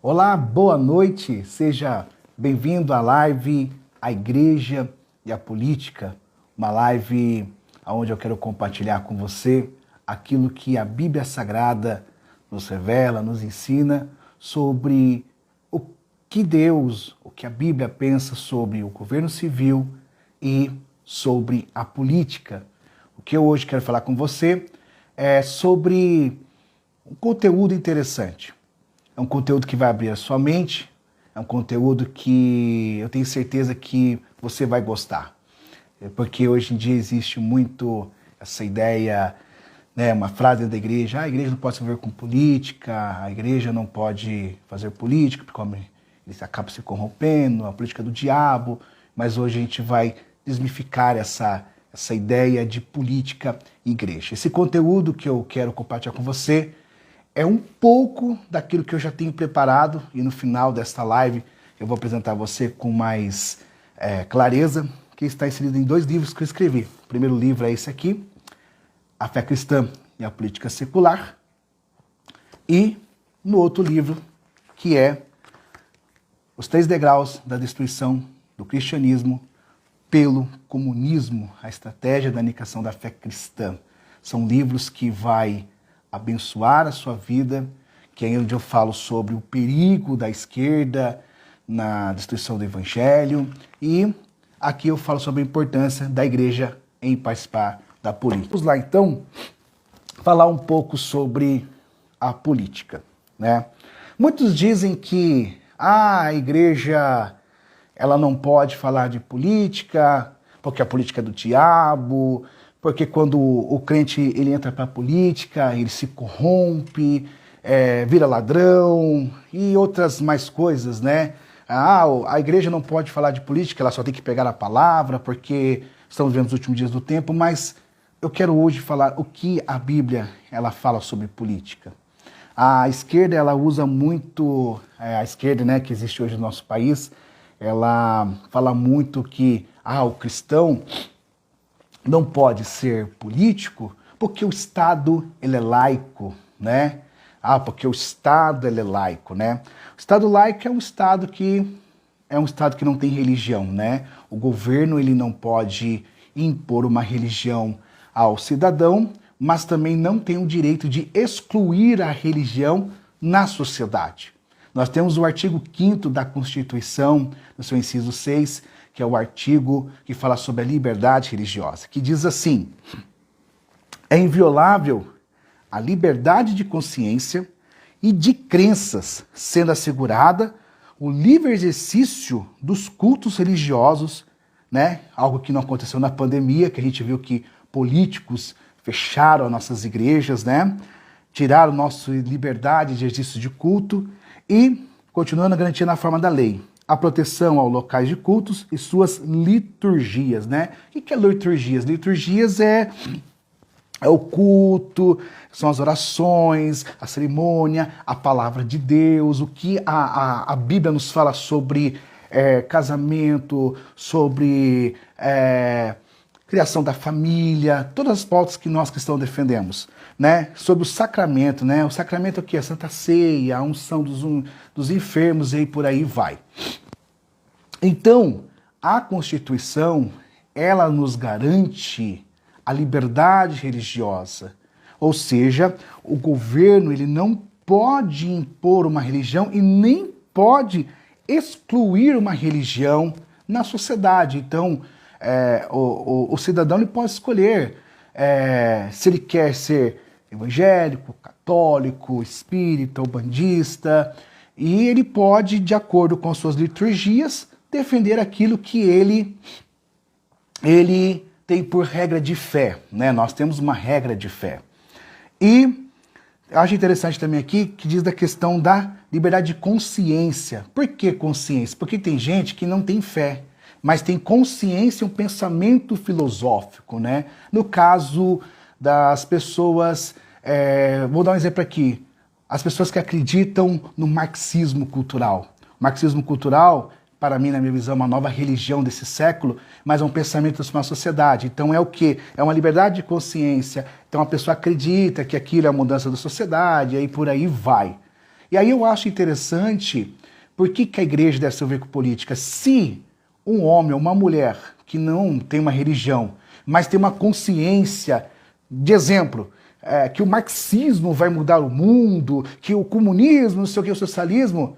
Olá, boa noite, seja bem-vindo à live A Igreja e a Política, uma live onde eu quero compartilhar com você aquilo que a Bíblia Sagrada nos revela, nos ensina sobre o que Deus, o que a Bíblia pensa sobre o governo civil e sobre a política. O que eu hoje quero falar com você é sobre um conteúdo interessante. É um conteúdo que vai abrir a sua mente, é um conteúdo que eu tenho certeza que você vai gostar. Porque hoje em dia existe muito essa ideia, né, uma frase da igreja, a igreja não pode se envolver com política, a igreja não pode fazer política, porque eles acabam se corrompendo, a política do diabo, mas hoje a gente vai desmificar essa ideia de política e igreja. Esse conteúdo que eu quero compartilhar com você é um pouco daquilo que eu já tenho preparado e no final desta live eu vou apresentar a você com mais clareza, que está inserido em 2 livros que eu escrevi. O primeiro livro é esse aqui, A Fé Cristã e a Política Secular, e no outro livro, que é Os 3 Degraus da Destruição do Cristianismo pelo Comunismo, a Estratégia da Aniquilação da Fé Cristã. São livros que vai abençoar a sua vida, que é onde eu falo sobre o perigo da esquerda na destruição do evangelho, e aqui eu falo sobre a importância da igreja em participar da política. Vamos lá então falar um pouco sobre a política, né? Muitos dizem que a igreja ela não pode falar de política, porque a política é do diabo, porque quando o crente ele entra para a política, ele se corrompe, vira ladrão e outras mais coisas, né? A igreja não pode falar de política, ela só tem que pegar a palavra, porque estamos vivendo os últimos dias do tempo, mas eu quero hoje falar o que a Bíblia ela fala sobre política. A esquerda ela usa muito, a esquerda, né, que existe hoje no nosso país, ela fala muito que o cristão não pode ser político porque o Estado ele é laico, né? Porque o Estado ele é laico, né? O Estado laico é um Estado que não tem religião, né? O governo ele não pode impor uma religião ao cidadão, mas também não tem o direito de excluir a religião na sociedade. Nós temos o artigo 5º da Constituição, no seu inciso 6, que é o artigo que fala sobre a liberdade religiosa, que diz assim: é inviolável a liberdade de consciência e de crenças, sendo assegurada o livre exercício dos cultos religiosos, né? Algo que não aconteceu na pandemia, que a gente viu que políticos fecharam as nossas igrejas, né? Tiraram nossa liberdade de exercício de culto e continuando a garantir na forma da lei a proteção aos locais de cultos e suas liturgias, né? O que é liturgias? Liturgias é o culto, são as orações, a cerimônia, a palavra de Deus, o que a Bíblia nos fala sobre casamento, sobre criação da família, todas as pautas que nós cristãos defendemos, né? Sobre o sacramento, né? O sacramento é o que? A Santa Ceia, a unção dos enfermos e por aí vai. Então, a Constituição, ela nos garante a liberdade religiosa, ou seja, o governo ele não pode impor uma religião e nem pode excluir uma religião na sociedade. Então, o cidadão ele pode escolher se ele quer ser evangélico, católico, espírita ou bandista, e ele pode, de acordo com as suas liturgias, defender aquilo que ele tem por regra de fé, né? Nós temos uma regra de fé. E eu acho interessante também aqui que diz da questão da liberdade de consciência. Por que consciência? Porque tem gente que não tem fé, mas tem consciência e um pensamento filosófico, né? No caso das pessoas, vou dar um exemplo aqui, as pessoas que acreditam no marxismo cultural. O marxismo cultural, para mim, na minha visão, é uma nova religião desse século, mas é um pensamento da nossa sociedade. Então é o quê? É uma liberdade de consciência. Então a pessoa acredita que aquilo é a mudança da sociedade, e aí por aí vai. E E aí eu acho interessante, por que a igreja deve se envolver com política? Se um homem ou uma mulher que não tem uma religião, mas tem uma consciência, de exemplo, que o marxismo vai mudar o mundo, que o comunismo, não sei o que, o socialismo...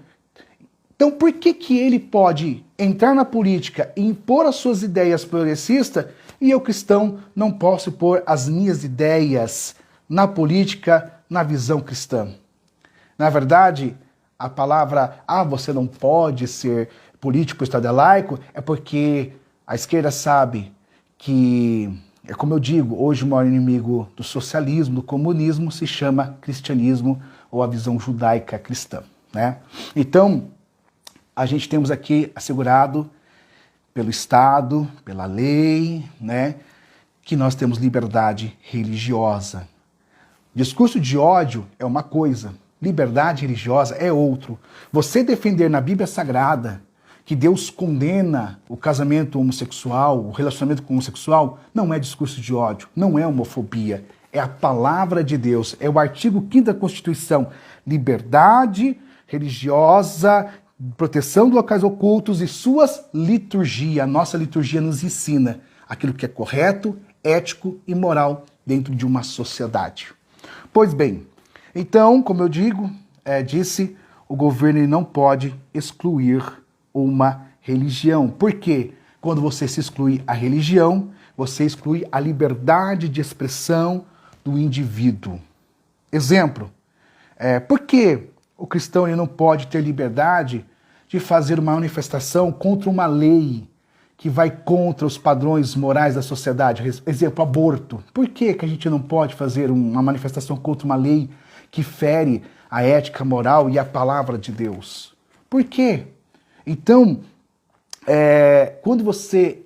Então, por que ele pode entrar na política e impor as suas ideias progressistas e eu, cristão, não posso impor as minhas ideias na política, na visão cristã? Na verdade, a palavra, você não pode ser político, o Estado é laico, é porque a esquerda sabe que, é como eu digo, hoje o maior inimigo do socialismo, do comunismo, se chama cristianismo ou a visão judaica cristã, né? Então, a gente temos aqui assegurado pelo Estado, pela lei, né, que nós temos liberdade religiosa. Discurso de ódio é uma coisa, liberdade religiosa é outro. Você defender na Bíblia Sagrada que Deus condena o casamento homossexual, o relacionamento com o homossexual, não é discurso de ódio, não é homofobia, é a palavra de Deus, é o artigo 5º da Constituição, liberdade religiosa, proteção de locais ocultos e suas liturgias. A nossa liturgia nos ensina aquilo que é correto, ético e moral dentro de uma sociedade. Pois bem, então, como eu disse, o governo não pode excluir uma religião. Por quê? Quando você se exclui a religião, você exclui a liberdade de expressão do indivíduo. Exemplo, por que o cristão ele não pode ter liberdade de fazer uma manifestação contra uma lei que vai contra os padrões morais da sociedade? Exemplo, aborto. Por que a gente não pode fazer uma manifestação contra uma lei que fere a ética moral e a palavra de Deus? Por quê? Então, quando você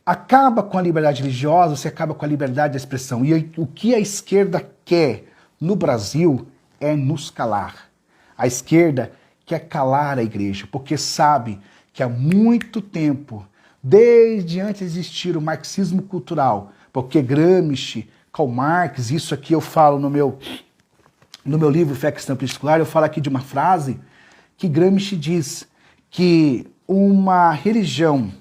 acaba com a liberdade religiosa, você acaba com a liberdade de expressão. E o que a esquerda quer no Brasil é nos calar. A esquerda quer calar a igreja, porque sabe que há muito tempo, desde antes de existir o marxismo cultural, porque Gramsci, Karl Marx, isso aqui eu falo no meu livro Fé Cristã Particular, eu falo aqui de uma frase que Gramsci diz que uma religião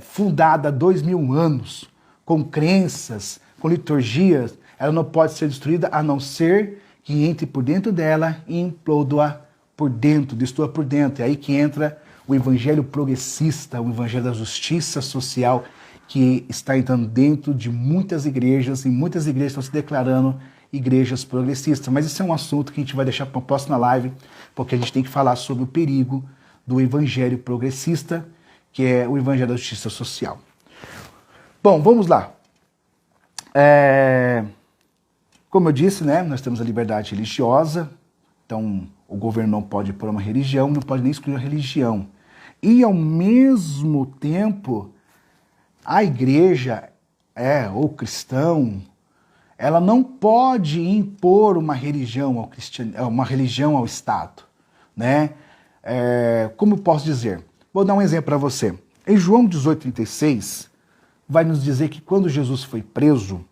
fundada há 2000 anos, com crenças, com liturgias, ela não pode ser destruída a não ser que entre por dentro dela e imploda por dentro, destrua por dentro. É aí que entra o evangelho progressista, o evangelho da justiça social, que está entrando dentro de muitas igrejas, e muitas igrejas estão se declarando igrejas progressistas. Mas isso é um assunto que a gente vai deixar para a próxima live, porque a gente tem que falar sobre o perigo do evangelho progressista, que é o evangelho da justiça social. Bom, vamos lá. Como eu disse, né, nós temos a liberdade religiosa, então o governo não pode pôr uma religião, não pode nem excluir a religião. E, ao mesmo tempo, a igreja, ou cristão, ela não pode impor uma religião ao Estado, né? Como eu posso dizer? Vou dar um exemplo para você. Em João 18,36, vai nos dizer que quando Jesus foi preso,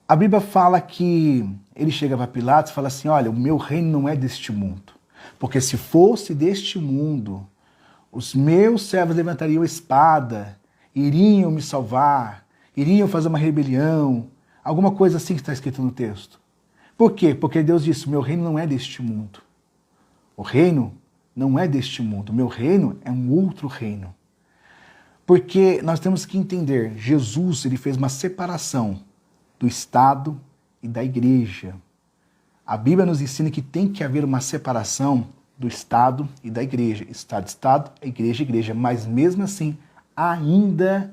a Bíblia fala que ele chega para Pilatos e fala assim, olha, o meu reino não é deste mundo, porque se fosse deste mundo, os meus servos levantariam a espada, iriam me salvar, iriam fazer uma rebelião, alguma coisa assim que está escrito no texto. Por quê? Porque Deus disse, o meu reino não é deste mundo. O reino não é deste mundo, o meu reino é um outro reino. Porque nós temos que entender, Jesus ele fez uma separação do Estado e da igreja. A Bíblia nos ensina que tem que haver uma separação do Estado e da igreja. Estado, Estado, igreja, igreja. Mas mesmo assim, ainda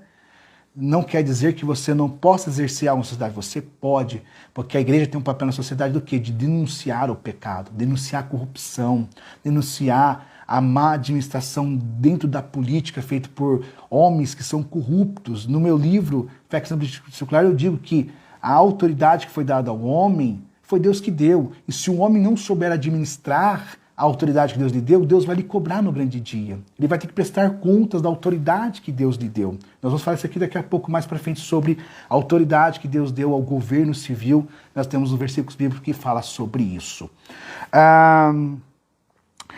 não quer dizer que você não possa exercer algo na sociedade. Você pode, porque a igreja tem um papel na sociedade do quê? De denunciar o pecado, denunciar a corrupção, denunciar a má administração dentro da política feita por homens que são corruptos. No meu livro, Fé Cristã Particular, eu digo que a autoridade que foi dada ao homem foi Deus que deu. E se o homem não souber administrar a autoridade que Deus lhe deu, Deus vai lhe cobrar no grande dia. Ele vai ter que prestar contas da autoridade que Deus lhe deu. Nós vamos falar isso aqui daqui a pouco mais para frente sobre a autoridade que Deus deu ao governo civil. Nós temos um versículo bíblico que fala sobre isso.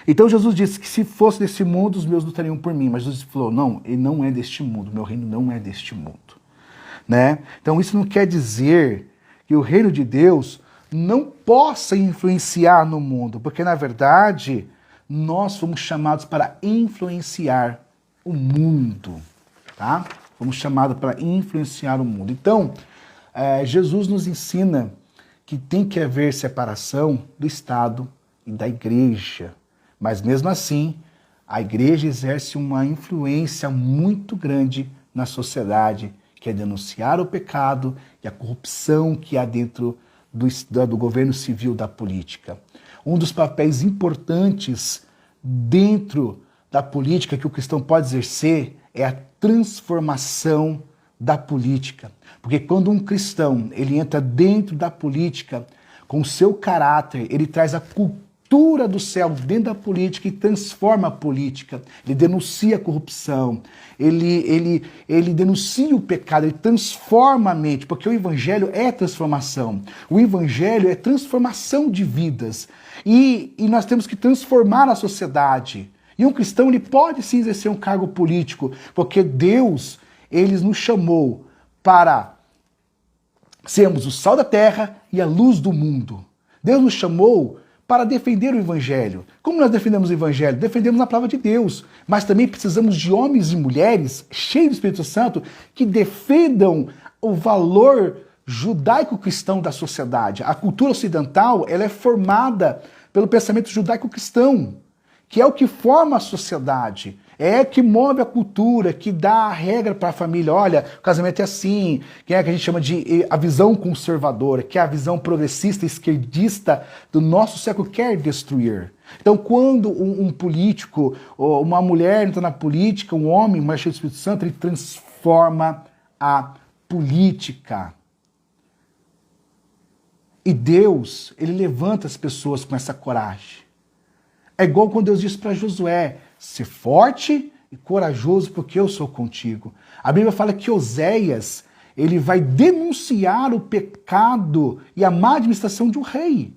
Então Jesus disse que se fosse desse mundo, os meus lutariam por mim. Mas Jesus falou, não, ele não é deste mundo, meu reino não é deste mundo. Né? Então isso não quer dizer que o reino de Deus não possa influenciar no mundo, porque na verdade nós fomos chamados para influenciar o mundo, tá? Fomos chamados para influenciar o mundo. Então, Jesus nos ensina que tem que haver separação do Estado e da igreja, mas mesmo assim, a igreja exerce uma influência muito grande na sociedade, que é denunciar o pecado e a corrupção que há dentro do governo civil, da política. Um dos papéis importantes dentro da política que o cristão pode exercer é a transformação da política. Porque quando um cristão ele entra dentro da política, com o seu caráter, ele traz a cultura do céu dentro da política e transforma a política. Ele denuncia a corrupção, ele denuncia o pecado, ele transforma a mente, porque o evangelho é transformação. O evangelho é transformação de vidas. E nós temos que transformar a sociedade. E um cristão ele pode sim exercer um cargo político, porque Deus ele nos chamou para sermos o sal da terra e a luz do mundo. Deus nos chamou para defender o Evangelho. Como nós defendemos o Evangelho? Defendemos a palavra de Deus, mas também precisamos de homens e mulheres cheios do Espírito Santo que defendam o valor judaico-cristão da sociedade. A cultura ocidental ela é formada pelo pensamento judaico-cristão, que é o que forma a sociedade. É que move a cultura, que dá a regra para a família. Olha, o casamento é assim, que é que a gente chama de a visão conservadora, que é a visão progressista, esquerdista do nosso século quer destruir. Então, quando um político, ou uma mulher entra na política, um homem, mais cheio do Espírito Santo, ele transforma a política. E Deus, ele levanta as pessoas com essa coragem. É igual quando Deus disse para Josué, ser forte e corajoso, porque eu sou contigo. A Bíblia fala que Oséias, ele vai denunciar o pecado e a má administração de um rei.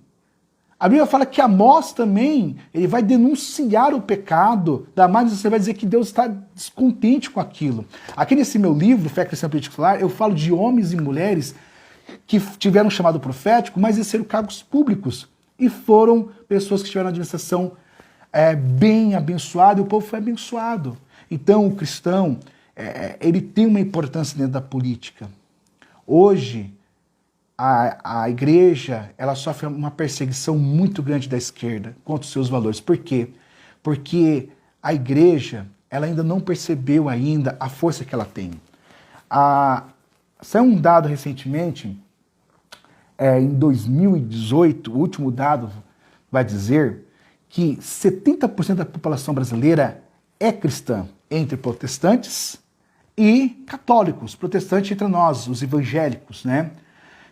A Bíblia fala que Amós também, ele vai denunciar o pecado da má administração, vai dizer que Deus está descontente com aquilo. Aqui nesse meu livro, Fé Cristã Particular, eu falo de homens e mulheres que tiveram um chamado profético, mas exerceram cargos públicos e foram pessoas que tiveram uma administração bem abençoado e o povo foi abençoado. Então o cristão, ele tem uma importância dentro da política. Hoje, a igreja, ela sofre uma perseguição muito grande da esquerda contra os seus valores. Por quê? Porque a igreja, ela ainda não percebeu ainda a força que ela tem. Saiu um dado recentemente, em 2018, o último dado vai dizer que 70% da população brasileira é cristã, entre protestantes e católicos. Protestantes entre nós, os evangélicos, né?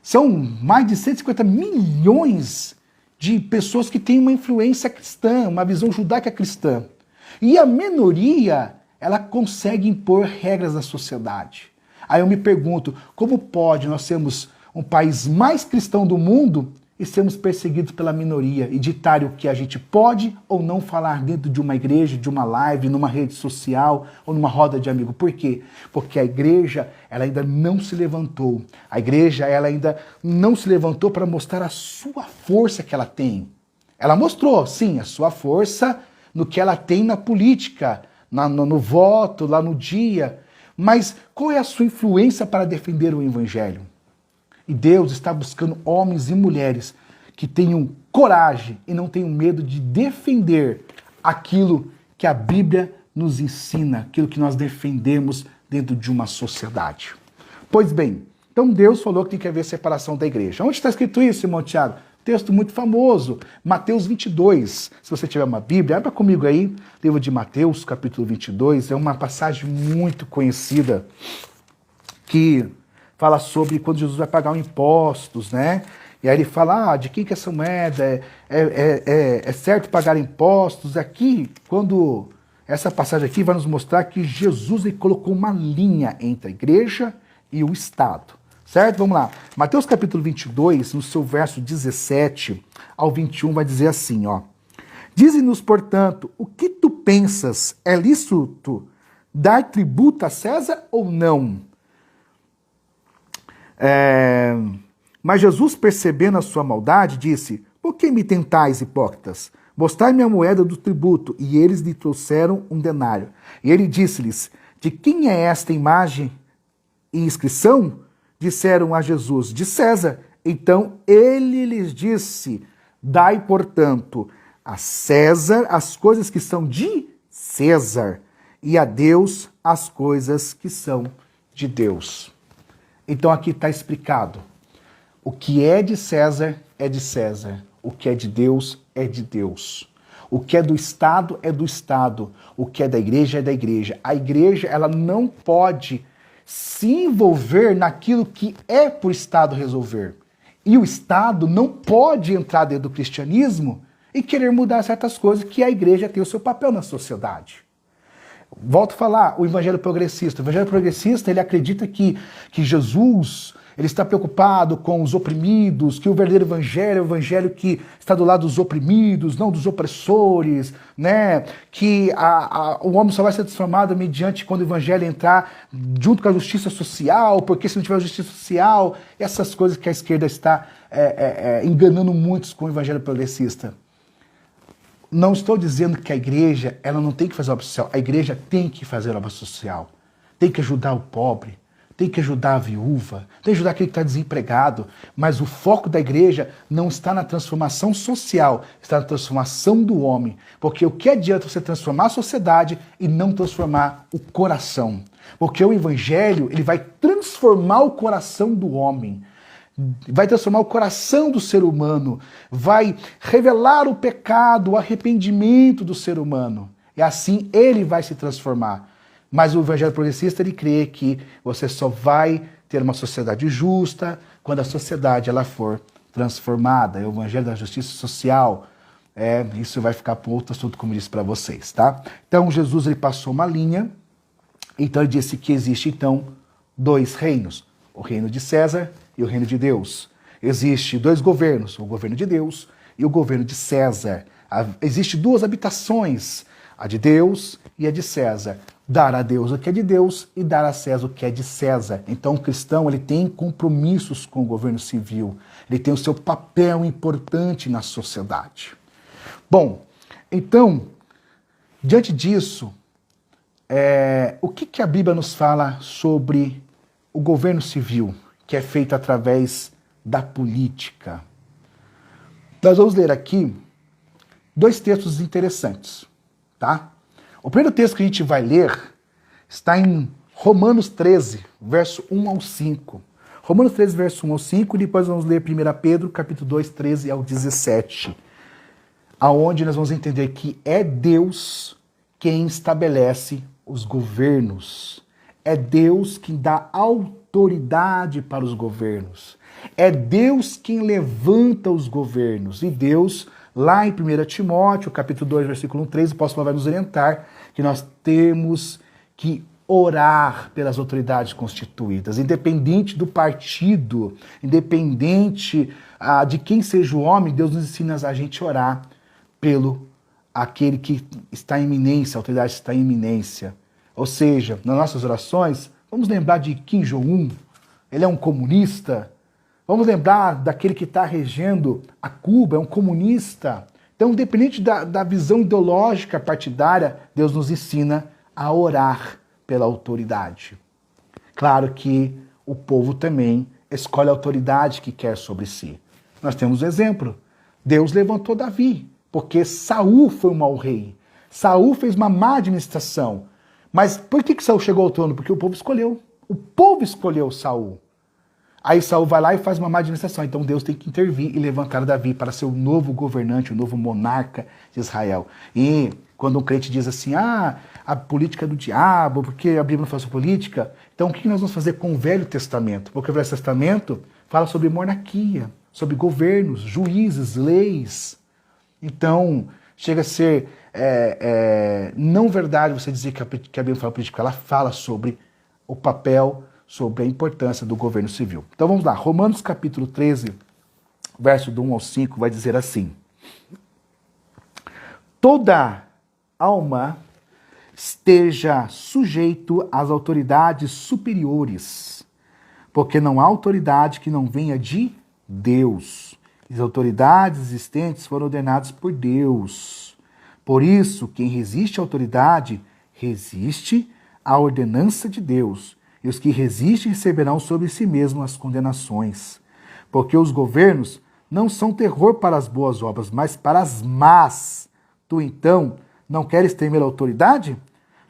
São mais de 150 milhões de pessoas que têm uma influência cristã, uma visão judaica cristã. E a minoria, ela consegue impor regras na sociedade. Aí eu me pergunto, como pode nós sermos um país mais cristão do mundo e sermos perseguidos pela minoria e ditar o que a gente pode ou não falar dentro de uma igreja, de uma live, numa rede social ou numa roda de amigos? Por quê? Porque a igreja, ela ainda não se levantou. A igreja, ela ainda não se levantou para mostrar a sua força que ela tem. Ela mostrou, sim, a sua força no que ela tem na política, no voto, lá no dia. Mas qual é a sua influência para defender o evangelho? E Deus está buscando homens e mulheres que tenham coragem e não tenham medo de defender aquilo que a Bíblia nos ensina, aquilo que nós defendemos dentro de uma sociedade. Pois bem, então Deus falou que tem que haver separação da igreja. Onde está escrito isso, irmão Tiago? Texto muito famoso, Mateus 22. Se você tiver uma Bíblia, abra comigo aí, livro de Mateus, capítulo 22. É uma passagem muito conhecida que fala sobre quando Jesus vai pagar os impostos, né? E aí ele fala, de quem que é essa moeda? É certo pagar impostos? Aqui, quando essa passagem aqui vai nos mostrar que Jesus ele colocou uma linha entre a igreja e o Estado. Certo? Vamos lá. Mateus capítulo 22, no seu verso 17 ao 21, vai dizer assim, ó. Dize-nos, portanto, o que tu pensas? É lícito dar tributo a César ou não? Mas Jesus, percebendo a sua maldade, disse, por que me tentais, hipócritas? Mostrai-me a moeda do tributo. E eles lhe trouxeram um denário. E ele disse-lhes, de quem é esta imagem e inscrição? Disseram a Jesus, de César. Então ele lhes disse, dai, portanto, a César as coisas que são de César, e a Deus as coisas que são de Deus. Então aqui está explicado. O que é de César é de César. O que é de Deus é de Deus. O que é do Estado é do Estado. O que é da igreja é da igreja. A igreja ela não pode se envolver naquilo que é para o Estado resolver. E o Estado não pode entrar dentro do cristianismo e querer mudar certas coisas que a igreja tem o seu papel na sociedade. Volto a falar, o evangelho progressista. O evangelho progressista, ele acredita que Jesus ele está preocupado com os oprimidos, que o verdadeiro evangelho é o evangelho que está do lado dos oprimidos, não dos opressores, né? Que o homem só vai ser transformado mediante quando o evangelho entrar junto com a justiça social, porque se não tiver justiça social, essas coisas que a esquerda está enganando muitos com o evangelho progressista. Não estou dizendo que a igreja ela não tem que fazer obra social. A igreja tem que fazer obra social. Tem que ajudar o pobre, tem que ajudar a viúva, tem que ajudar aquele que está desempregado. Mas o foco da igreja não está na transformação social, está na transformação do homem. Porque o que adianta você transformar a sociedade e não transformar o coração? Porque o evangelho ele vai transformar o coração do homem. Vai transformar o coração do ser humano, vai revelar o pecado, o arrependimento do ser humano. E assim ele vai se transformar. Mas o evangelho progressista ele crê que você só vai ter uma sociedade justa quando a sociedade ela for transformada. É o evangelho da justiça social. Isso vai ficar para outro assunto, como eu disse para vocês, tá? Então Jesus ele passou uma linha. Então ele disse que existe então dois reinos, o reino de César e o reino de Deus. Existe dois governos, o governo de Deus e o governo de César. Existem duas habitações, a de Deus e a de César. Dar a Deus o que é de Deus e dar a César o que é de César. Então o cristão ele tem compromissos com o governo civil, ele tem o seu papel importante na sociedade. Bom, então, diante disso, o que a Bíblia nos fala sobre o governo civil, que é feito através da política? Nós vamos ler aqui dois textos interessantes, tá? O primeiro texto que a gente vai ler está em Romanos 13, verso 1 ao 5. Romanos 13, verso 1 ao 5, e depois vamos ler 1 Pedro, capítulo 2, 13 ao 17, aonde nós vamos entender que é Deus quem estabelece os governos. É Deus quem dá autoridade para os governos. É Deus quem levanta os governos. E Deus, lá em 1 Timóteo, capítulo 2, versículo 3, o apóstolo vai nos orientar que nós temos que orar pelas autoridades constituídas, independente do partido, independente de quem seja o homem, Deus nos ensina a gente orar pelo aquele que está em iminência, a autoridade está em iminência. Ou seja, nas nossas orações, vamos lembrar de Kim Jong-un, ele é um comunista. Vamos lembrar daquele que está regendo a Cuba, é um comunista. Então, independente da visão ideológica partidária, Deus nos ensina a orar pela autoridade. Claro que o povo também escolhe a autoridade que quer sobre si. Nós temos um exemplo. Deus levantou Davi, porque Saul foi um mau rei. Saul fez uma má administração. Mas por que Saul chegou ao trono? Porque o povo escolheu. O povo escolheu Saul. Aí Saul vai lá e faz uma má administração. Então Deus tem que intervir e levantar Davi para ser o novo governante, o novo monarca de Israel. E quando um crente diz assim, a política é do diabo, porque a Bíblia não faz política, então o que nós vamos fazer com o Velho Testamento? Porque o Velho Testamento fala sobre monarquia, sobre governos, juízes, leis. Então, chega a ser não verdade você dizer que a Bíblia fala política, ela fala sobre o papel, sobre a importância do governo civil. Então vamos lá, Romanos capítulo 13, verso do 1 ao 5, vai dizer assim: toda alma esteja sujeito às autoridades superiores, porque não há autoridade que não venha de Deus. As autoridades existentes foram ordenadas por Deus. Por isso, quem resiste à autoridade, resiste à ordenança de Deus. E os que resistem receberão sobre si mesmos as condenações. Porque os governos não são terror para as boas obras, mas para as más. Tu, então, não queres temer a autoridade?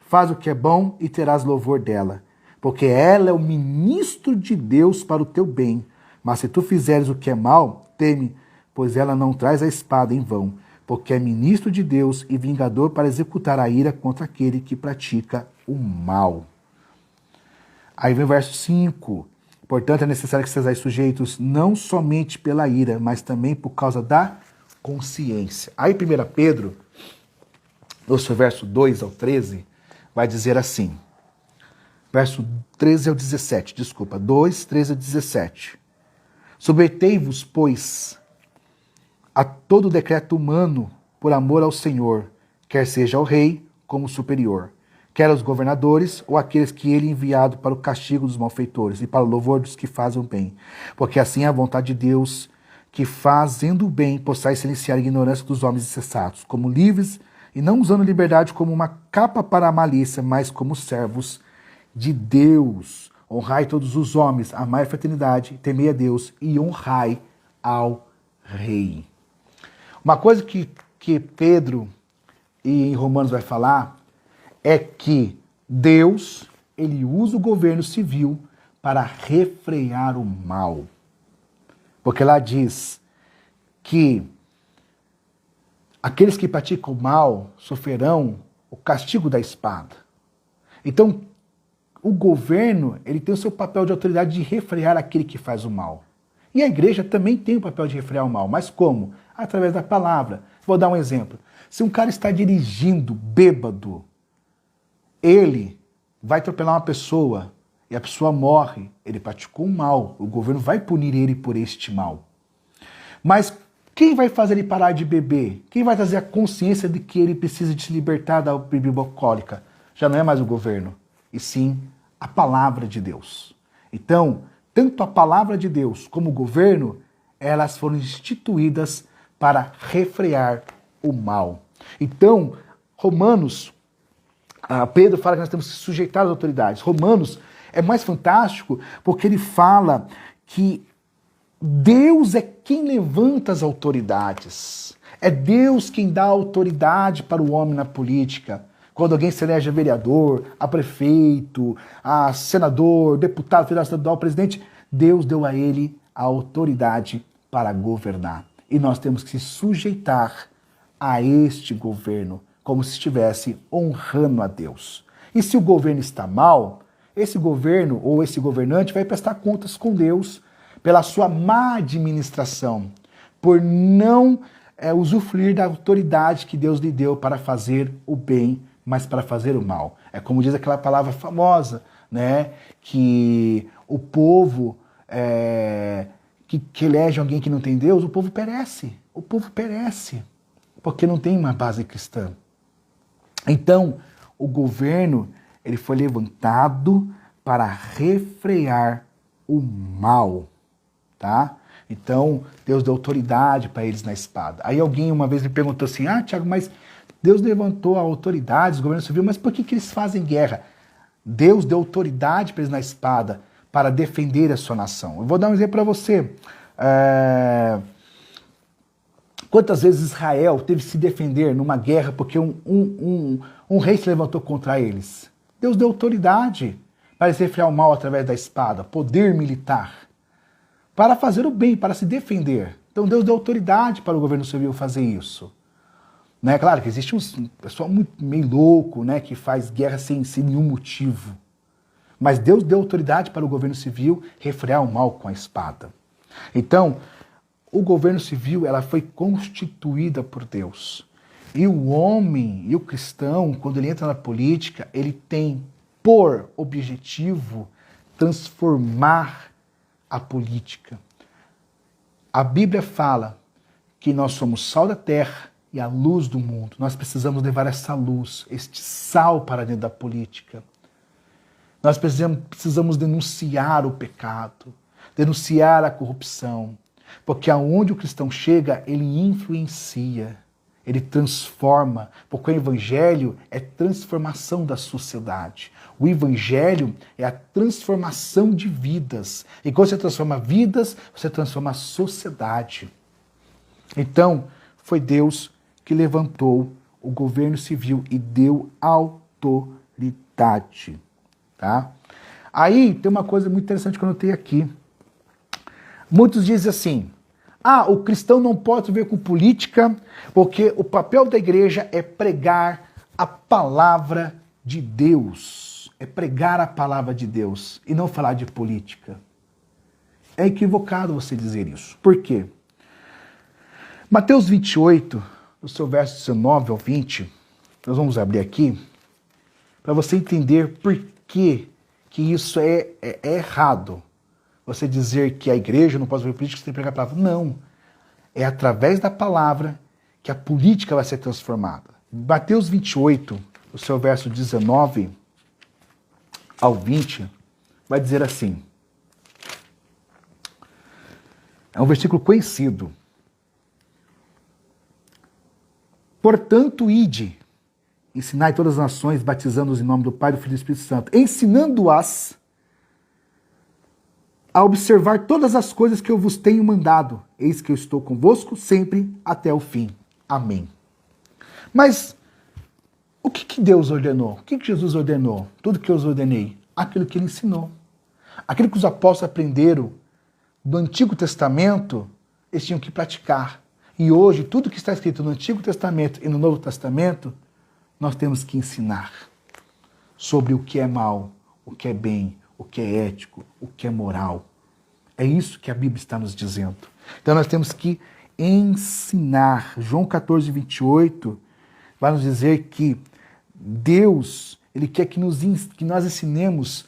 Faz o que é bom e terás louvor dela. Porque ela é o ministro de Deus para o teu bem. Mas se tu fizeres o que é mal, teme, pois ela não traz a espada em vão, porque é ministro de Deus e vingador para executar a ira contra aquele que pratica o mal. Aí vem o verso 5. Portanto, é necessário que sejais sujeitos não somente pela ira, mas também por causa da consciência. Aí 1 Pedro, no seu verso 2 ao 13, vai dizer assim. Verso 13 ao 17, desculpa. 2, 13 ao 17. Submetei-vos, pois, a todo decreto humano por amor ao Senhor, quer seja ao rei como superior, quer aos governadores ou aqueles que ele enviado para o castigo dos malfeitores e para o louvor dos que fazem o bem. Porque assim é a vontade de Deus, que fazendo o bem possais silenciar a ignorância dos homens insensatos, como livres e não usando liberdade como uma capa para a malícia, mas como servos de Deus. Honrai todos os homens, amai a fraternidade, temei a Deus e honrai ao rei. Uma coisa que Pedro e em Romanos vai falar é que Deus, ele usa o governo civil para refrear o mal. Porque lá diz que aqueles que praticam o mal sofrerão o castigo da espada. Então, o governo, ele tem o seu papel de autoridade de refrear aquele que faz o mal. E a igreja também tem o papel de refrear o mal. Mas como? Através da palavra. Vou dar um exemplo. Se um cara está dirigindo bêbado, ele vai atropelar uma pessoa e a pessoa morre, ele praticou um mal. O governo vai punir ele por este mal. Mas quem vai fazer ele parar de beber? Quem vai trazer a consciência de que ele precisa de se libertar da bebida alcoólica? Já não é mais o governo, e sim a palavra de Deus. Então, tanto a palavra de Deus como o governo, elas foram instituídas para refrear o mal. Então, Romanos, Pedro fala que nós temos que sujeitar as autoridades. Romanos é mais fantástico porque ele fala que Deus é quem levanta as autoridades. É Deus quem dá autoridade para o homem na política. Quando alguém se elege a vereador, a prefeito, a senador, deputado, federal, estadual, presidente, Deus deu a ele a autoridade para governar. E nós temos que se sujeitar a este governo, como se estivesse honrando a Deus. E se o governo está mal, esse governo ou esse governante vai prestar contas com Deus pela sua má administração, por não usufruir da autoridade que Deus lhe deu para fazer o bem, mas para fazer o mal. É como diz aquela palavra famosa, né? Que o povo que elege alguém que não tem Deus, o povo perece. O povo perece, porque não tem uma base cristã. Então, o governo, ele foi levantado para refrear o mal, tá? Então, Deus deu autoridade para eles na espada. Aí alguém uma vez me perguntou assim, Tiago, mas Deus levantou a autoridade, os governos civis, mas por que eles fazem guerra? Deus deu autoridade para eles na espada, para defender a sua nação. Eu vou dar um exemplo para você. Quantas vezes Israel teve que se defender numa guerra porque um rei se levantou contra eles? Deus deu autoridade para eles refrear o mal através da espada, poder militar, para fazer o bem, para se defender. Então Deus deu autoridade para o governo civil fazer isso. Né? Claro que existe um pessoal meio louco, né, que faz guerra sem nenhum motivo. Mas Deus deu autoridade para o governo civil refrear o mal com a espada. Então, o governo civil ela foi constituída por Deus. E o homem e o cristão, quando ele entra na política, ele tem por objetivo transformar a política. A Bíblia fala que nós somos sal da terra e a luz do mundo. Nós precisamos levar essa luz, este sal para dentro da política. Nós precisamos denunciar o pecado, denunciar a corrupção, porque aonde o cristão chega, ele influencia, ele transforma, porque o evangelho é transformação da sociedade. O evangelho é a transformação de vidas. E quando você transforma vidas, você transforma a sociedade. Então, foi Deus que levantou o governo civil e deu autoridade. Tá? Aí tem uma coisa muito interessante que eu notei aqui. Muitos dizem assim, o cristão não pode ver com política, porque o papel da igreja é pregar a palavra de Deus. É pregar a palavra de Deus e não falar de política. É equivocado você dizer isso. Por quê? Mateus 28, no seu verso 19 ao 20, nós vamos abrir aqui, para você entender por que isso é errado. Você dizer que a igreja não pode ver política, você tem que pregar a palavra. Não. É através da palavra que a política vai ser transformada. Mateus 28, no seu verso 19 ao 20, vai dizer assim. É um versículo conhecido. Portanto, ide, ensinai todas as nações, batizando-os em nome do Pai, do Filho e do Espírito Santo, ensinando-as a observar todas as coisas que eu vos tenho mandado. Eis que eu estou convosco sempre até o fim. Amém. Mas o que Deus ordenou? O que Jesus ordenou? Tudo que eu os ordenei? Aquilo que ele ensinou. Aquilo que os apóstolos aprenderam do Antigo Testamento, eles tinham que praticar. E hoje, tudo que está escrito no Antigo Testamento e no Novo Testamento, nós temos que ensinar sobre o que é mal, o que é bem, o que é ético, o que é moral. É isso que a Bíblia está nos dizendo. Então nós temos que ensinar. João 14, 28 vai nos dizer que Deus, ele quer que nós ensinemos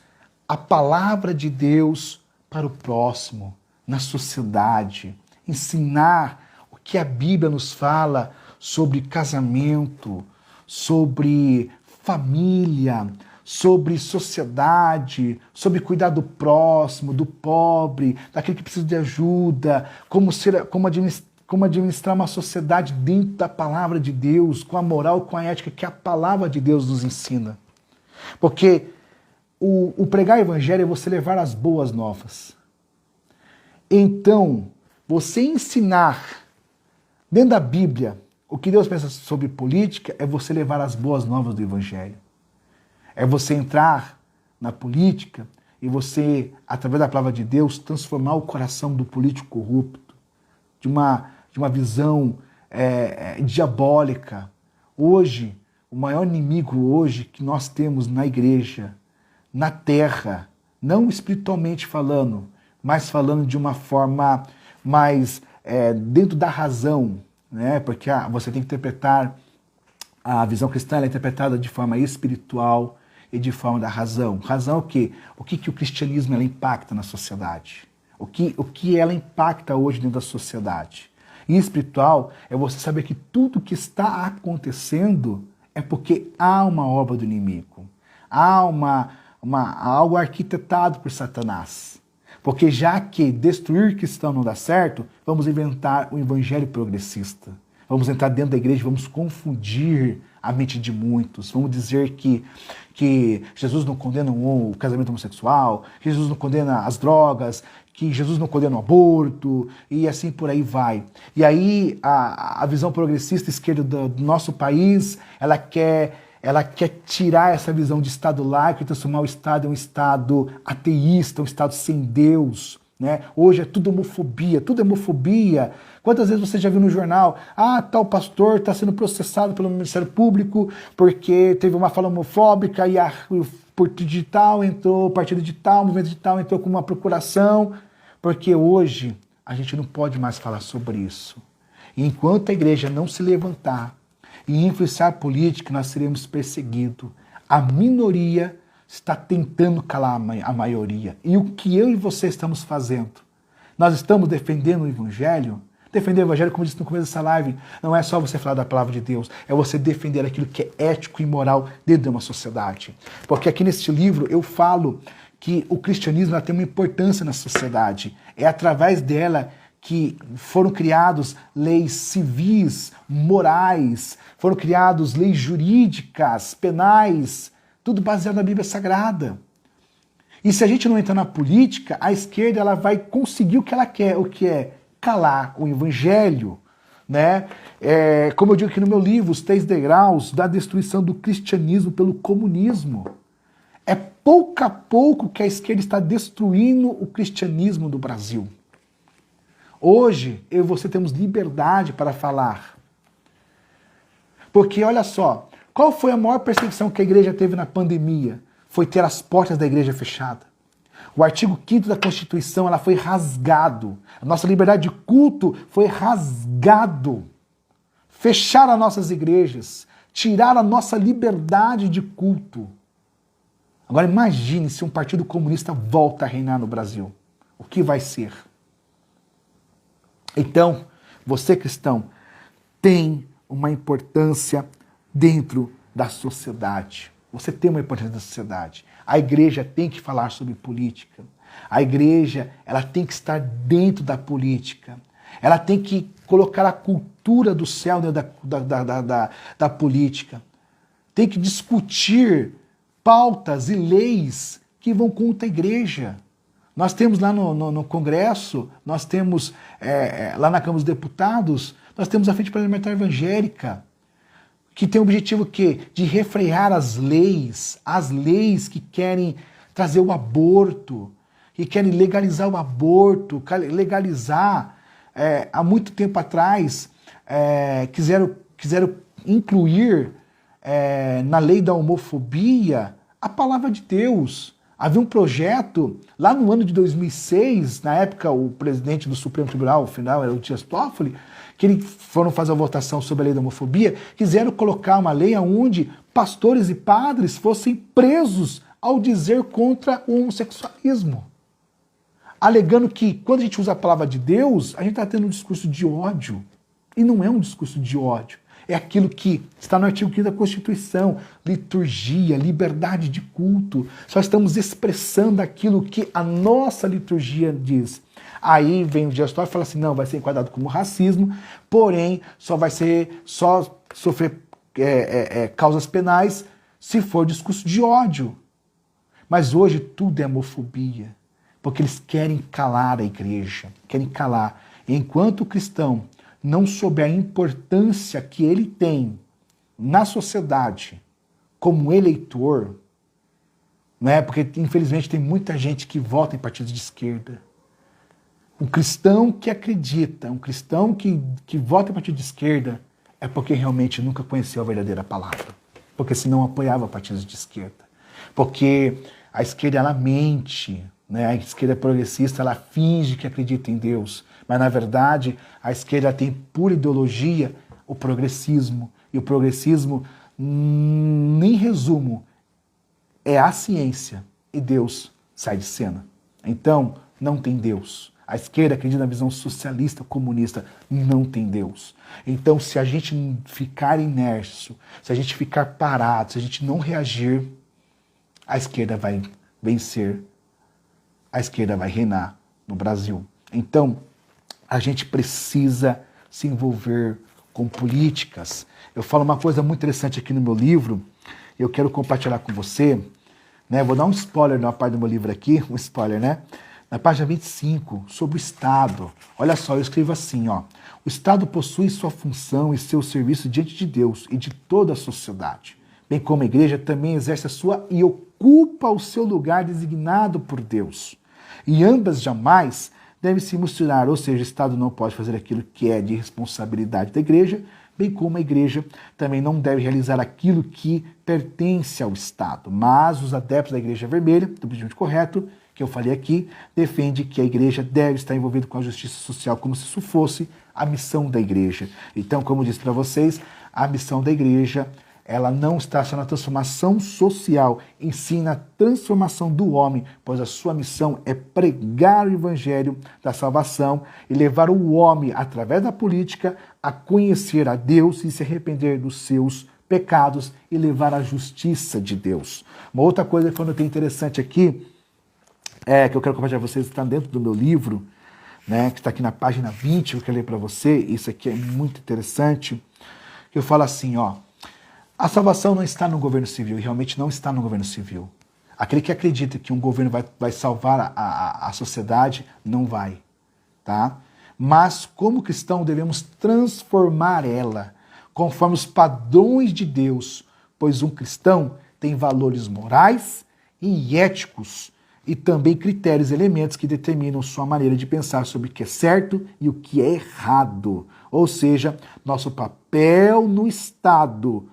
a palavra de Deus para o próximo, na sociedade. Ensinar o que a Bíblia nos fala sobre casamento, sobre família, sobre sociedade, sobre cuidar do próximo, do pobre, daquele que precisa de ajuda, como administrar uma sociedade dentro da palavra de Deus, com a moral, com a ética que a palavra de Deus nos ensina. Porque o pregar o evangelho é você levar as boas novas. Então, você ensinar dentro da Bíblia o que Deus pensa sobre política é você levar as boas novas do evangelho. É você entrar na política e você, através da palavra de Deus, transformar o coração do político corrupto, de uma visão diabólica. Hoje, o maior inimigo hoje que nós temos na igreja, na terra, não espiritualmente falando, mas falando de uma forma mais dentro da razão, né? Porque você tem que interpretar, a visão cristã ela é interpretada de forma espiritual e de forma da razão. Razão é o quê? O que o cristianismo ela impacta na sociedade? O que ela impacta hoje dentro da sociedade? E espiritual é você saber que tudo que está acontecendo é porque há uma obra do inimigo. Há algo arquitetado por Satanás. Porque já que destruir cristão não dá certo, vamos inventar o evangelho progressista. Vamos entrar dentro da igreja, vamos confundir a mente de muitos. Vamos dizer que Jesus não condena o casamento homossexual, que Jesus não condena as drogas, que Jesus não condena o aborto, e assim por aí vai. E aí a visão progressista esquerda do nosso país, ela quer tirar essa visão de Estado laico e transformar o Estado em um Estado ateísta, um Estado sem Deus. Né? Hoje é tudo é homofobia. Quantas vezes você já viu no jornal, tal pastor está sendo processado pelo Ministério Público porque teve uma fala homofóbica e o partido digital entrou com uma procuração, porque hoje a gente não pode mais falar sobre isso. E enquanto a igreja não se levantar e influenciar a política, nós seremos perseguidos. A minoria está tentando calar a maioria. E o que eu e você estamos fazendo? Nós estamos defendendo o Evangelho? Defender o Evangelho, como eu disse no começo dessa live, não é só você falar da palavra de Deus, é você defender aquilo que é ético e moral dentro de uma sociedade. Porque aqui neste livro eu falo que o cristianismo tem uma importância na sociedade. É através dela que foram criados leis civis, morais, foram criados leis jurídicas, penais, tudo baseado na Bíblia Sagrada. E se a gente não entrar na política, a esquerda ela vai conseguir o que ela quer, o que é calar o evangelho, né? Como eu digo aqui no meu livro, os 3 degraus da destruição do cristianismo pelo comunismo. É pouco a pouco que a esquerda está destruindo o cristianismo do Brasil. Hoje, eu e você temos liberdade para falar. Porque, olha só, qual foi a maior perseguição que a igreja teve na pandemia? Foi ter as portas da igreja fechadas. O artigo 5º da Constituição ela foi rasgado. A nossa liberdade de culto foi rasgado. Fecharam as nossas igrejas. Tiraram a nossa liberdade de culto. Agora imagine se um partido comunista volta a reinar no Brasil. O que vai ser? Então, você cristão tem uma importância dentro da sociedade. Você tem uma importância da sociedade. A igreja tem que falar sobre política. A igreja ela tem que estar dentro da política. Ela tem que colocar a cultura do céu dentro da política. Tem que discutir pautas e leis que vão contra a igreja. Nós temos lá no Congresso, nós temos lá na Câmara dos Deputados, nós temos a Frente Parlamentar Evangélica, que tem o objetivo o quê? De refrear as leis que querem trazer o aborto, que querem legalizar o aborto, legalizar, há muito tempo atrás, quiseram incluir na lei da homofobia a palavra de Deus. Havia um projeto, lá no ano de 2006, na época o presidente do Supremo Tribunal, final era o Dias Toffoli, que eles foram fazer a votação sobre a lei da homofobia, quiseram colocar uma lei onde pastores e padres fossem presos ao dizer contra o homossexualismo. Alegando que quando a gente usa a palavra de Deus, a gente está tendo um discurso de ódio. E não é um discurso de ódio. É aquilo que está no artigo 5º da Constituição, liturgia, liberdade de culto. Só estamos expressando aquilo que a nossa liturgia diz. Aí vem o Dias Toffoli e fala assim, não, vai ser enquadrado como racismo, porém só sofrer causas penais se for discurso de ódio. Mas hoje tudo é homofobia, porque eles querem calar a igreja, querem calar. E enquanto o cristão não souber a importância que ele tem na sociedade como eleitor, né? Porque infelizmente tem muita gente que vota em partidos de esquerda. Um cristão que acredita, um cristão que vota em partido de esquerda é porque realmente nunca conheceu a verdadeira palavra. Porque senão apoiava partidos de esquerda. Porque a esquerda ela mente, né? A esquerda progressista ela finge que acredita em Deus. Mas, na verdade, a esquerda tem por ideologia o progressismo. E o progressismo, em resumo, é a ciência. E Deus sai de cena. Então, não tem Deus. A esquerda acredita na visão socialista, comunista. Não tem Deus. Então, se a gente ficar inércio, se a gente ficar parado, se a gente não reagir, a esquerda vai vencer. A esquerda vai reinar no Brasil. Então, a gente precisa se envolver com políticas. Eu falo uma coisa muito interessante aqui no meu livro, eu quero compartilhar com você, né? Vou dar um spoiler na parte do meu livro aqui, um spoiler, né? Na página 25, sobre o Estado. Olha só, eu escrevo assim, ó. O Estado possui sua função e seu serviço diante de Deus e de toda a sociedade, bem como a igreja também exerce a sua e ocupa o seu lugar designado por Deus. E ambas jamais devem se misturar, ou seja, o Estado não pode fazer aquilo que é de responsabilidade da igreja, bem como a igreja também não deve realizar aquilo que pertence ao Estado. Mas os adeptos da Igreja Vermelha, do politicamente correto, que eu falei aqui, defende que a igreja deve estar envolvida com a justiça social, como se isso fosse a missão da igreja. Então, como eu disse para vocês, a missão da igreja, ela não está só na transformação social, em si na transformação do homem, pois a sua missão é pregar o evangelho da salvação e levar o homem, através da política, a conhecer a Deus e se arrepender dos seus pecados e levar a justiça de Deus. Uma outra coisa que eu notei interessante aqui, que eu quero compartilhar com vocês, está dentro do meu livro, né, que está aqui na página 20, eu quero ler para você, isso aqui é muito interessante, que eu falo assim, ó, a salvação não está no governo civil, e realmente não está no governo civil. Aquele que acredita que um governo vai salvar a sociedade, não vai, tá? Mas, como cristão, devemos transformar ela conforme os padrões de Deus, pois um cristão tem valores morais e éticos e também critérios e elementos que determinam sua maneira de pensar sobre o que é certo e o que é errado. Ou seja, nosso papel no Estado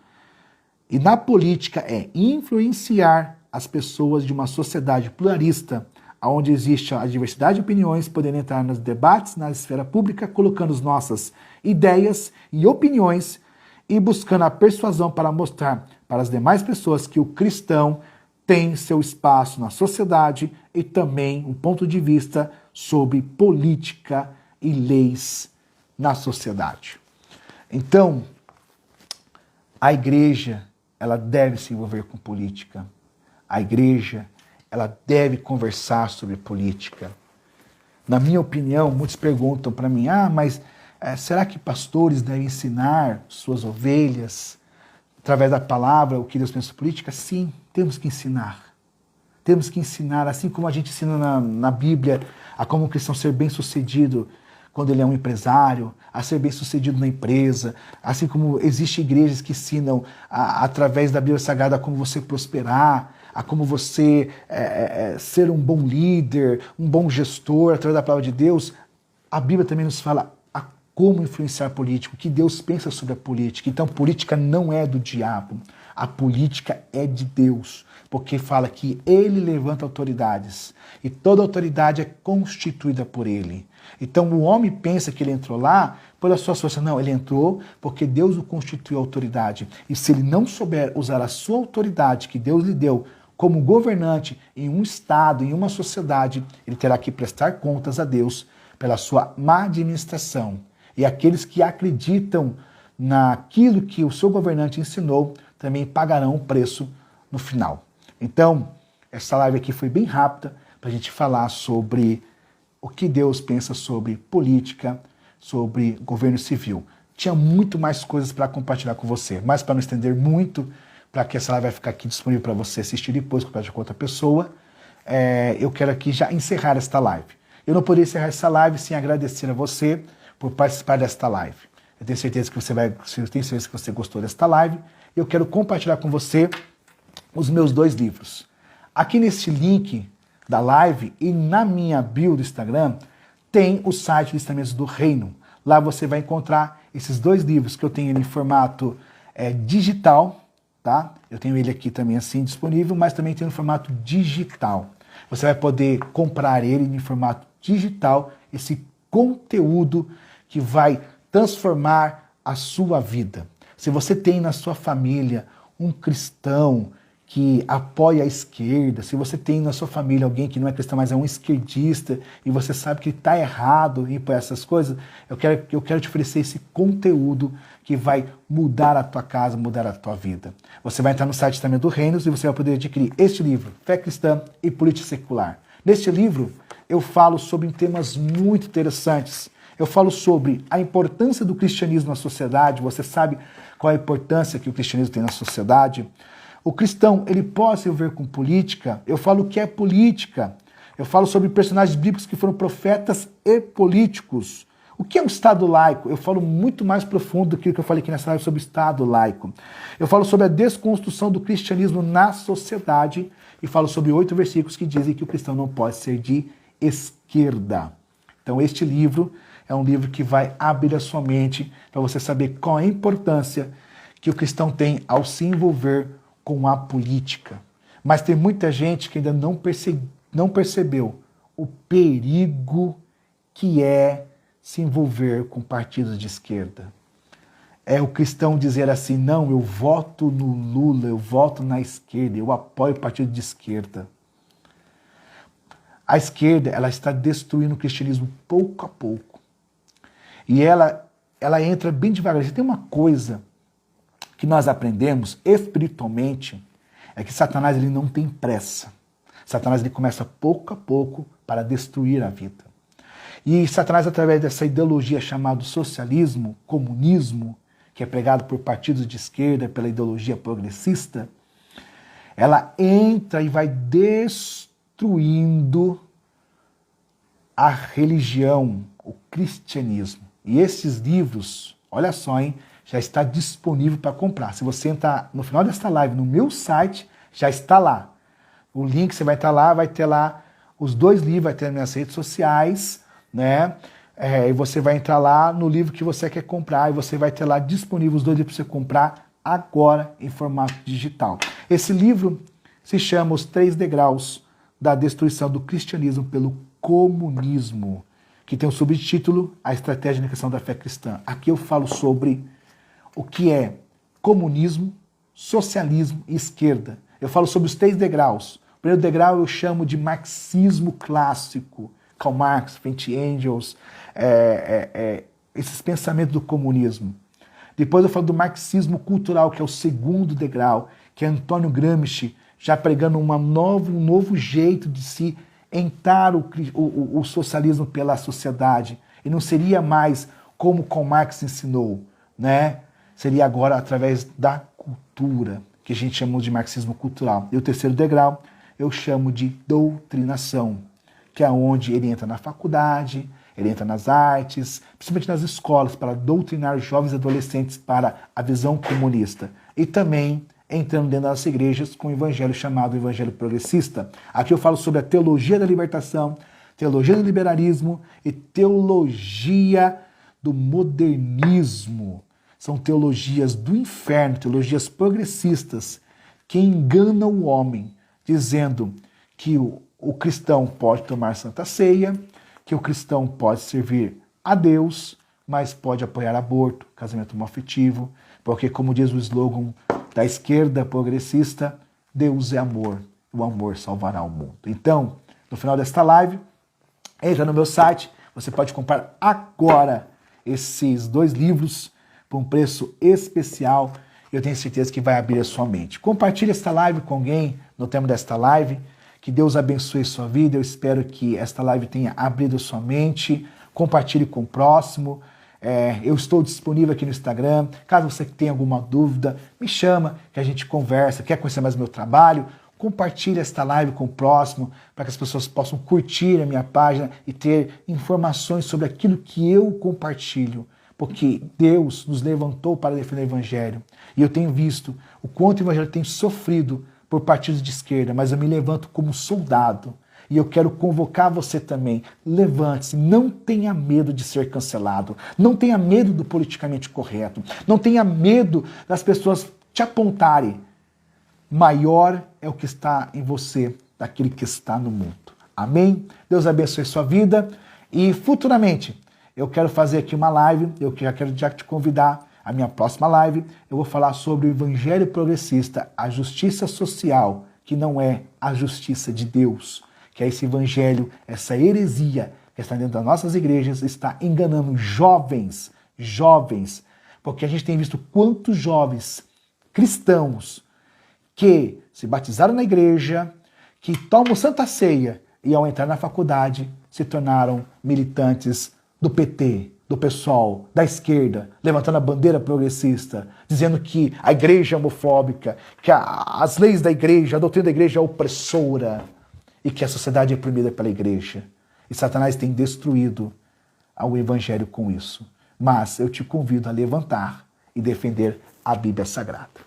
e na política é influenciar as pessoas de uma sociedade pluralista, onde existe a diversidade de opiniões, podendo entrar nos debates na esfera pública, colocando as nossas ideias e opiniões e buscando a persuasão para mostrar para as demais pessoas que o cristão tem seu espaço na sociedade e também um ponto de vista sobre política e leis na sociedade. Então, a igreja, ela deve se envolver com política. A igreja, ela deve conversar sobre política. Na minha opinião, muitos perguntam para mim, mas será que pastores devem ensinar suas ovelhas através da palavra o que Deus pensa sobre política? Sim, temos que ensinar. Temos que ensinar, assim como a gente ensina na Bíblia, a como o cristão ser bem-sucedido quando ele é um empresário, a ser bem-sucedido na empresa, assim como existem igrejas que ensinam através da Bíblia Sagrada a como você prosperar, a como você ser um bom líder, um bom gestor através da palavra de Deus. A Bíblia também nos fala a como influenciar político, o que Deus pensa sobre a política. Então, política não é do diabo, a política é de Deus, porque fala que ele levanta autoridades e toda autoridade é constituída por ele. Então o homem pensa que ele entrou lá pela sua força. Não, ele entrou porque Deus o constituiu autoridade. E se ele não souber usar a sua autoridade que Deus lhe deu como governante em um estado, em uma sociedade, ele terá que prestar contas a Deus pela sua má administração. E aqueles que acreditam naquilo que o seu governante ensinou também pagarão o preço no final. Então, essa live aqui foi bem rápida para a gente falar sobre o que Deus pensa sobre política, sobre governo civil. Tinha muito mais coisas para compartilhar com você, mas para não estender muito, para que essa live vai ficar aqui disponível para você assistir depois, compartilhar com outra pessoa, eu quero aqui já encerrar esta live. Eu não poderia encerrar essa live sem agradecer a você por participar desta live. Eu tenho certeza que você gostou desta live. Eu quero compartilhar com você os meus 2 livros. Aqui neste link da live e na minha bio do Instagram tem o site Listamentos do Reino. Lá você vai encontrar esses 2 livros que eu tenho em formato digital, tá? Eu tenho ele aqui também assim disponível, mas também tem no formato digital. Você vai poder comprar ele em formato digital, esse conteúdo que vai transformar a sua vida. Se você tem na sua família um cristão que apoia a esquerda, se você tem na sua família alguém que não é cristão, mas é um esquerdista, e você sabe que está errado em apoiar essas coisas, eu quero te oferecer esse conteúdo que vai mudar a tua casa, mudar a tua vida. Você vai entrar no site também do Reinos e você vai poder adquirir este livro, Fé Cristã e Política Secular. Neste livro, eu falo sobre temas muito interessantes. Eu falo sobre a importância do cristianismo na sociedade. Você sabe qual a importância que o cristianismo tem na sociedade? O cristão, ele pode se envolver com política. Eu falo o que é política. Eu falo sobre personagens bíblicos que foram profetas e políticos. O que é um Estado laico? Eu falo muito mais profundo do que eu falei aqui nessa live sobre o Estado laico. Eu falo sobre a desconstrução do cristianismo na sociedade e falo sobre 8 versículos que dizem que o cristão não pode ser de esquerda. Então este livro é um livro que vai abrir a sua mente para você saber qual a importância que o cristão tem ao se envolver com a política. Mas tem muita gente que ainda não percebeu o perigo que é se envolver com partidos de esquerda. É o cristão dizer assim, não, eu voto no Lula, eu voto na esquerda, eu apoio o partido de esquerda. A esquerda, ela está destruindo o cristianismo pouco a pouco. E ela entra bem devagar. Tem uma coisa que nós aprendemos espiritualmente, é que Satanás ele não tem pressa. Satanás ele começa pouco a pouco para destruir a vida. E Satanás, através dessa ideologia chamada socialismo, comunismo, que é pregado por partidos de esquerda, pela ideologia progressista, ela entra e vai destruindo a religião, o cristianismo. E esses livros, olha só, hein, já está disponível para comprar. Se você entrar no final desta live no meu site, já está lá. O link, você vai estar lá, vai ter lá os 2 livros, vai ter nas minhas redes sociais, né? E você vai entrar lá no livro que você quer comprar e você vai ter lá disponível os 2 livros para você comprar agora em formato digital. Esse livro se chama Os 3 Degraus da Destruição do Cristianismo pelo Comunismo, que tem o subtítulo A Estratégia de Negação da Fé Cristã. Aqui eu falo sobre o que é comunismo, socialismo e esquerda. Eu falo sobre os 3 degraus. O primeiro degrau eu chamo de marxismo clássico, Karl Marx, Friedrich Engels, esses pensamentos do comunismo. Depois eu falo do marxismo cultural, que é o segundo degrau, que é Antônio Gramsci, já pregando um novo jeito de se entrar o socialismo pela sociedade. E não seria mais como Karl Marx ensinou, né? Seria agora através da cultura, que a gente chama de marxismo cultural. E o terceiro degrau eu chamo de doutrinação, que é onde ele entra na faculdade, ele entra nas artes, principalmente nas escolas, para doutrinar jovens e adolescentes para a visão comunista. E também entrando dentro das igrejas com o evangelho chamado evangelho progressista. Aqui eu falo sobre a teologia da libertação, teologia do liberalismo e teologia do modernismo. São teologias do inferno, teologias progressistas que enganam o homem, dizendo que o cristão pode tomar santa ceia, que o cristão pode servir a Deus, mas pode apoiar aborto, casamento homoafetivo, porque, como diz o slogan da esquerda progressista, Deus é amor, o amor salvará o mundo. Então, no final desta live, entra no meu site, você pode comprar agora esses 2 livros por um preço especial. Eu tenho certeza que vai abrir a sua mente. Compartilhe esta live com alguém no tema desta live. Que Deus abençoe sua vida. Eu espero que esta live tenha abrido a sua mente. Compartilhe com o próximo. Eu estou disponível aqui no Instagram. Caso você tenha alguma dúvida, me chama, que a gente conversa. Quer conhecer mais meu trabalho? Compartilhe esta live com o próximo, para que as pessoas possam curtir a minha página e ter informações sobre aquilo que eu compartilho. Porque Deus nos levantou para defender o Evangelho. E eu tenho visto o quanto o Evangelho tem sofrido por partidos de esquerda, mas eu me levanto como soldado. E eu quero convocar você também. Levante-se, não tenha medo de ser cancelado. Não tenha medo do politicamente correto. Não tenha medo das pessoas te apontarem. Maior é o que está em você daquele que está no mundo. Amém? Deus abençoe sua vida. E futuramente eu quero fazer aqui uma live, eu já quero te convidar à minha próxima live. Eu vou falar sobre o evangelho progressista, a justiça social, que não é a justiça de Deus, que é esse evangelho, essa heresia que está dentro das nossas igrejas, está enganando jovens, porque a gente tem visto quantos jovens cristãos que se batizaram na igreja, que tomam Santa Ceia e ao entrar na faculdade se tornaram militantes do PT, do PSOL, da esquerda, levantando a bandeira progressista, dizendo que a igreja é homofóbica, que as leis da igreja, a doutrina da igreja é opressora e que a sociedade é oprimida pela igreja. E Satanás tem destruído o evangelho com isso. Mas eu te convido a levantar e defender a Bíblia Sagrada.